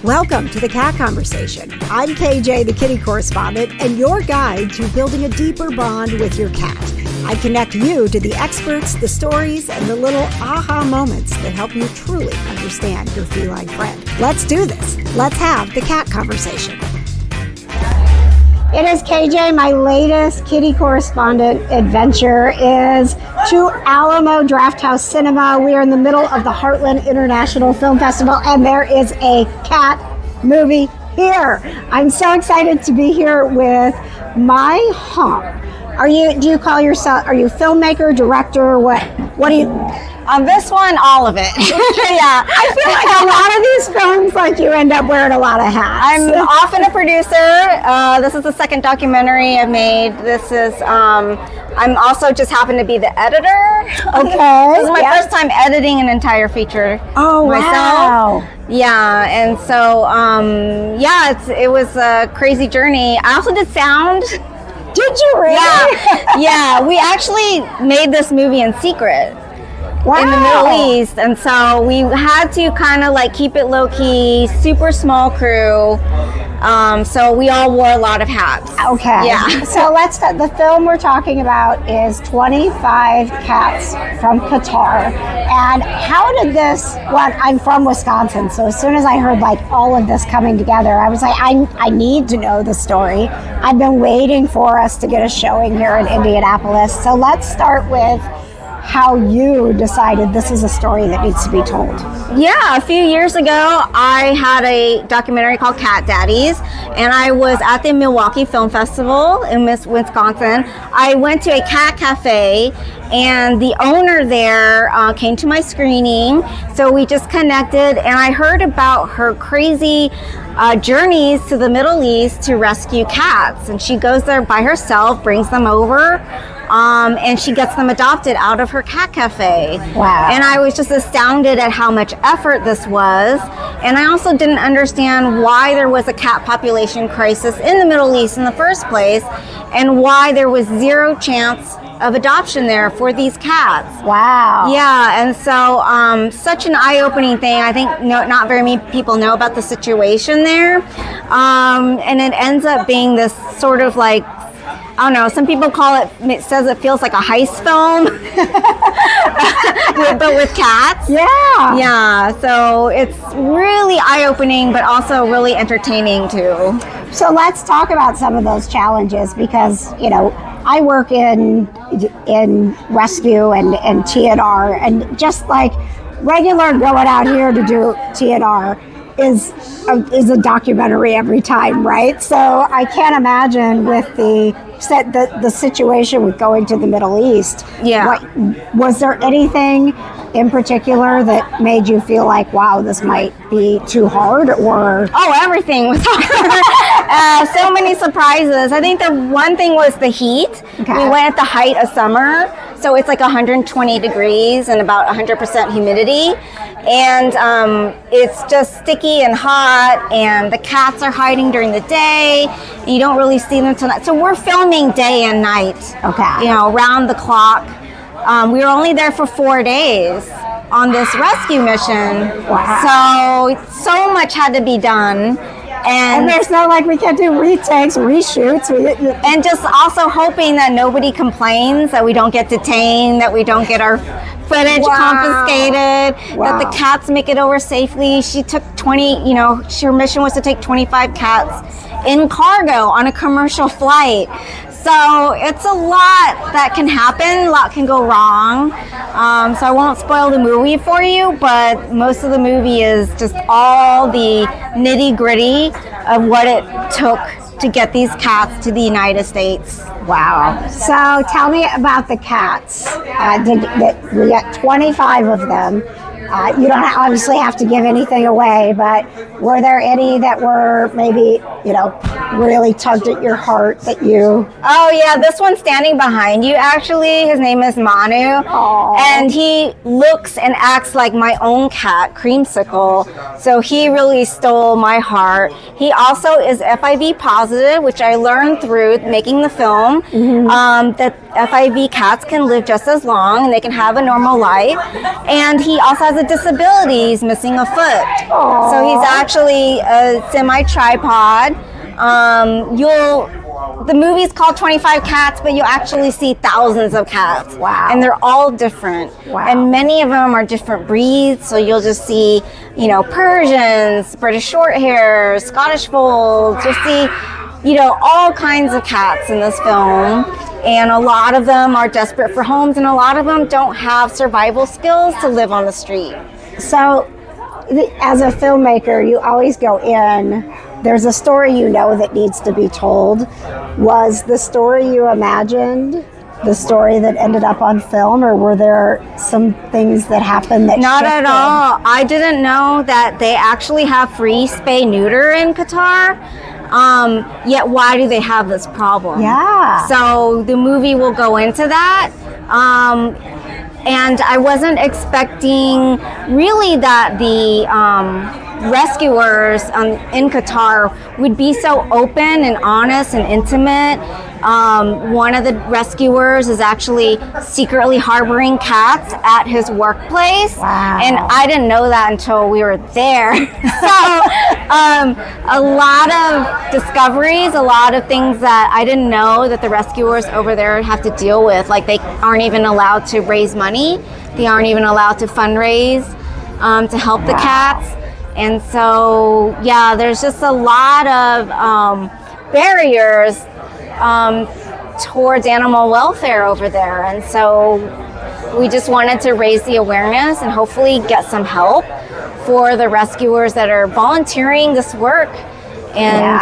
Welcome to the Cat Conversation. I'm KJ, the Kitty Correspondent, and your guide to building a deeper bond with your cat. I connect you to the experts, the stories, and the little aha moments that help you truly understand your feline friend. Let's do this. Let's have the Cat Conversation. It is KJ. My latest Kitty Correspondent adventure is to Alamo Drafthouse Cinema. We are in the middle of the Heartland International Film Festival, and there is a cat movie here. I'm so excited to be here with Mye Hoang. Do you call yourself, are you filmmaker, director, what do you? On this one, all of it. Yeah, I feel like a lot of these films, like you end up wearing a lot of hats. I'm often a producer. This is the second documentary I've made. This is, I'm also just happen to be the editor. Okay. This is my first time editing an entire feature myself. Wow. Yeah, and so, it was a crazy journey. I also did sound. Did you really? Yeah, we actually made this movie in secret. Wow. In the Middle East, and so we had to kind of like keep it low key, super small crew. So we all wore a lot of hats. Okay. Yeah. So the film we're talking about is 25 Cats from Qatar. And how did this, I'm from Wisconsin, so as soon as I heard like all of this coming together, I was like, I need to know the story. I've been waiting for us to get a showing here in Indianapolis. So let's start with how you decided this is a story that needs to be told. Yeah, a few years ago, I had a documentary called Daddies, and I was at the Milwaukee Film Festival in Wisconsin. I went to a cat cafe, and the owner there came to my screening, so we just connected, and I heard about her crazy journeys to the Middle East to rescue cats, and she goes there by herself, brings them over, and she gets them adopted out of her cat cafe. Wow. And I was just astounded at how much effort this was. And I also didn't understand why there was a cat population crisis in the Middle East in the first place, and why there was zero chance of adoption there for these cats. Wow. Yeah, and so such an eye-opening thing. I think not very many people know about the situation there. And it ends up being this sort of like, I don't know, some people it says it feels like a heist film, but with cats. Yeah. Yeah, so it's really eye-opening, but also really entertaining too. So let's talk about some of those challenges, because, I work in rescue and TNR, and just like regular going out here to do TNR is a documentary every time, right? So I can't imagine with the situation with going to the Middle East. Yeah. Was there anything in particular that made you feel like, wow, this might be too hard, or? Oh, everything was hard. So many surprises. I think the one thing was the heat. Okay. We went at the height of summer, so it's like 120 degrees and about 100% humidity. And it's just sticky and hot, and the cats are hiding during the day. And you don't really see them till night. So we're filming day and night. Okay. Round the clock. We were only there for 4 days on this rescue mission. Wow. So much had to be done. And there's no we can't do retakes, reshoots. And just also hoping that nobody complains, that we don't get detained, that we don't get our footage confiscated, that the cats make it over safely. She took her mission was to take 25 cats in cargo on a commercial flight. So it's a lot that can happen, a lot can go wrong. So I won't spoil the movie for you, but most of the movie is just all the nitty-gritty of what it took to get these cats to the United States. Wow. So tell me about the cats. We got 25 of them. You don't obviously have to give anything away, but were there any that were maybe, really tugged at your heart that you... Oh yeah, this one standing behind you, actually, his name is Manu. Aww. And he looks and acts like my own cat, Creamsicle. So he really stole my heart. He also is FIV positive, which I learned through making the film. Mm-hmm. FIV cats can live just as long and they can have a normal life. And he also has a disability. He's missing a foot. Aww. So he's actually a semi-tripod. The movie's called 25 Cats, but you'll actually see thousands of cats. Wow. And they're all different. Wow. And many of them are different breeds. So you'll just see, Persians, British Shorthairs, Scottish Folds. You'll see, all kinds of cats in this film. And a lot of them are desperate for homes, and a lot of them don't have survival skills to live on the street. So, as a filmmaker, you always go in, there's a story that needs to be told. Was the story you imagined the story that ended up on film, or were there some things that happened that Not shifted? at all. I didn't know that they actually have free spay-neuter in Qatar. Yet why do they have this problem? Yeah. So the movie will go into that. And I wasn't expecting really that the rescuers in Qatar would be so open and honest and intimate. One of the rescuers is actually secretly harboring cats at his workplace. Wow. And I didn't know that until we were there. So a lot of discoveries, a lot of things that I didn't know that the rescuers over there have to deal with. Like, they aren't even allowed to raise money. They aren't even allowed to fundraise to help the cats. And so, yeah, there's just a lot of barriers towards animal welfare over there. And so we just wanted to raise the awareness and hopefully get some help for the rescuers that are volunteering this work and,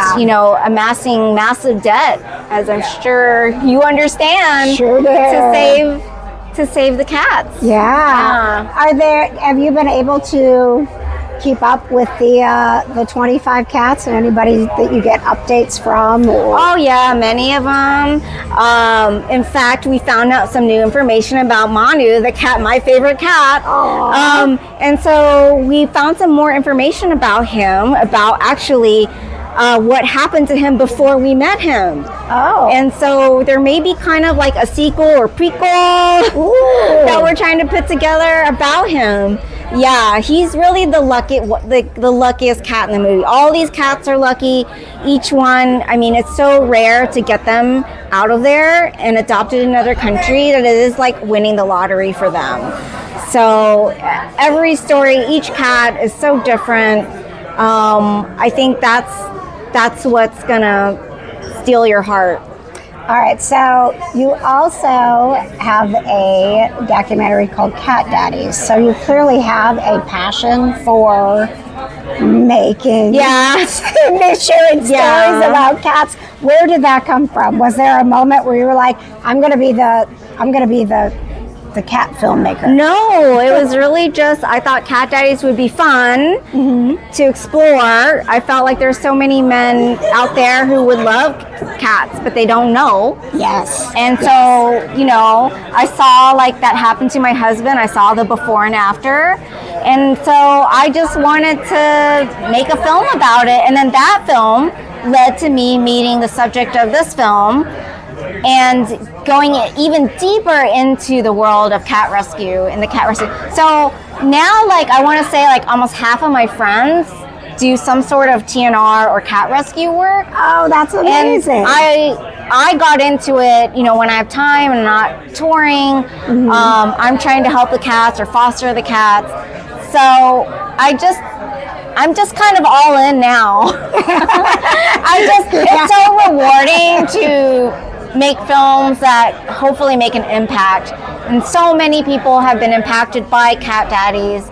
amassing massive debt, as I'm sure you understand, Sure do. to save the cats. Yeah. Have you been able to keep up with the 25 cats, and anybody that you get updates from? Or? Oh yeah, many of them. In fact, we found out some new information about Manu, the cat, my favorite cat. And so we found some more information about him, about actually what happened to him before we met him. Oh. And so there may be kind of like a sequel or prequel that we're trying to put together about him. Yeah, he's really the luckiest cat in the movie. All these cats are lucky. Each one, it's so rare to get them out of there and adopted in another country that it is like winning the lottery for them. So every story, each cat is so different. I think that's what's gonna steal your heart. All right, so you also have a documentary called Cat Daddies. So you clearly have a passion for making, sharing stories about cats. Where did that come from? Was there a moment where you were like, I'm gonna be the cat filmmaker? No, it was really just, I thought Cat Daddies would be fun to explore. I felt like there's so many men out there who would love cats, but they don't know. Yes. And so, I saw like that happen to my husband. I saw the before and after. And so I just wanted to make a film about it. And then that film led to me meeting the subject of this film and going even deeper into the world of cat rescue and the cat rescue. So now, I want to say almost half of my friends do some sort of TNR or cat rescue work. Oh, that's amazing. And I got into it, when I have time and not touring. I'm trying to help the cats or foster the cats. So I'm just kind of all in now. It's so rewarding to make films that hopefully make an impact. And so many people have been impacted by Cat Daddies.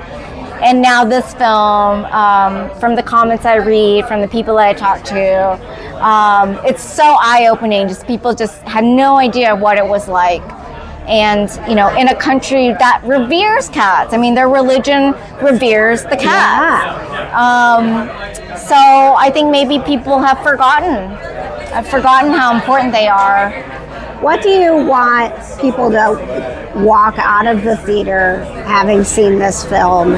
And now this film, from the comments I read, from the people that I talk to, it's so eye-opening. Just people just had no idea what it was like. And, in a country that reveres cats. Their religion reveres the cat. Yeah. So I think maybe people have forgotten. I've forgotten how important they are. What do you want people to walk out of the theater having seen this film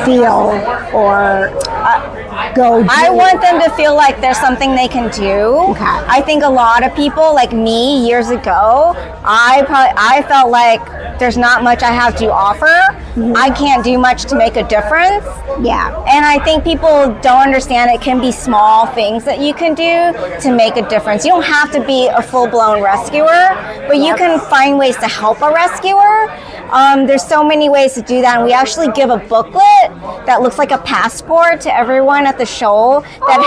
feel, or I want them to feel like there's something they can do. Okay. I think a lot of people, like me years ago, I felt like there's not much I have to offer. Mm-hmm. I can't do much to make a difference. Yeah. And I think people don't understand it can be small things that you can do to make a difference. You don't have to be a full-blown rescuer, but you can find ways to help a rescuer. There's so many ways to do that, and we actually give a booklet that looks like a passport to everyone at the show that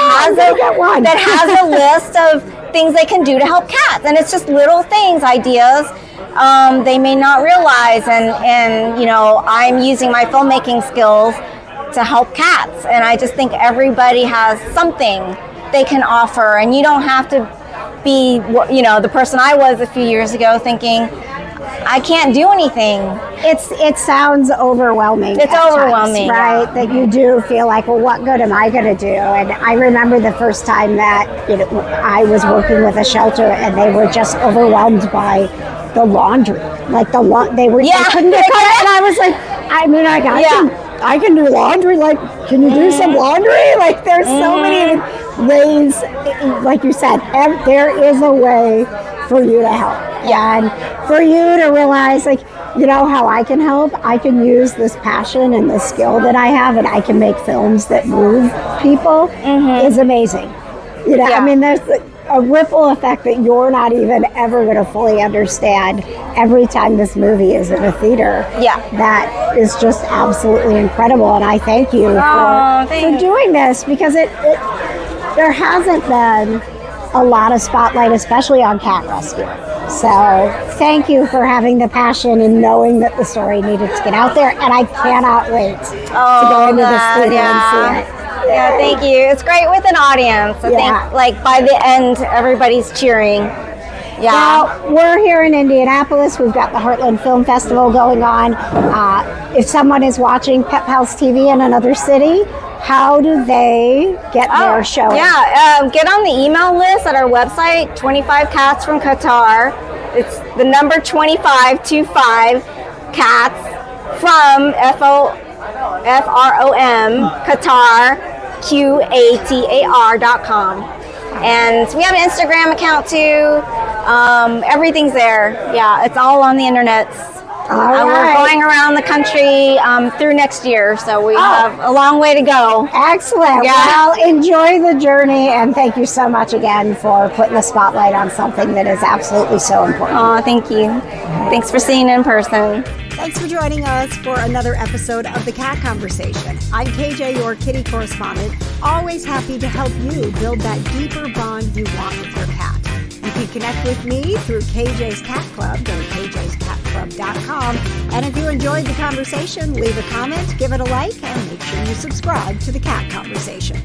has a list of things they can do to help cats, and it's just little things, ideas they may not realize, and you know, I'm using my filmmaking skills to help cats, and I just think everybody has something they can offer, and you don't have to be, you know, the person I was a few years ago thinking I can't do anything. It sounds overwhelming. It's overwhelming, times, right? That you do feel like, well, what good am I going to do? And I remember the first time that I was working with a shelter, and they were just overwhelmed by the laundry. Like they couldn't get cut. And I was like, I can do laundry. Like, can you do some laundry? Like, there's so many ways. Like you said, there is a way for you to help. Yeah. And for you to realize, like, you know how I can help? I can use this passion and the skill that I have, and I can make films that move people is amazing. You know, I mean, there's a ripple effect that you're not even ever going to fully understand every time this movie is in a theater. Yeah. That is just absolutely incredible, and I thank you for doing this, because there hasn't been a lot of spotlight, especially on cat rescue. So thank you for having the passion and knowing that the story needed to get out there, and I cannot wait to go into the theater and see it. Yeah, thank you. It's great with an audience. I think, like, by the end, everybody's cheering. Yeah. Well, we're here in Indianapolis. We've got the Heartland Film Festival going on. If someone is watching Pet Pals TV in another city, how do they get their show? Yeah, get on the email list at our website, 25 Cats from Qatar. It's the number 2525 Cats from FROM, Qatar, QATAR.com. And we have an Instagram account too. Everything's there. Yeah, it's all on the internet. We're going around the country through next year, so we have a long way to go. Excellent. Yeah. Well, enjoy the journey, and thank you so much again for putting the spotlight on something that is absolutely so important. Oh, thank you. Thanks for seeing in person. Thanks for joining us for another episode of The Cat Conversation. I'm KJ, your kitty correspondent, always happy to help you build that deeper bond you want with your cat. You can connect with me through KJ's Cat Club. Go to kjscatclub.com. And if you enjoyed the conversation, leave a comment, give it a like, and make sure you subscribe to The Cat Conversation.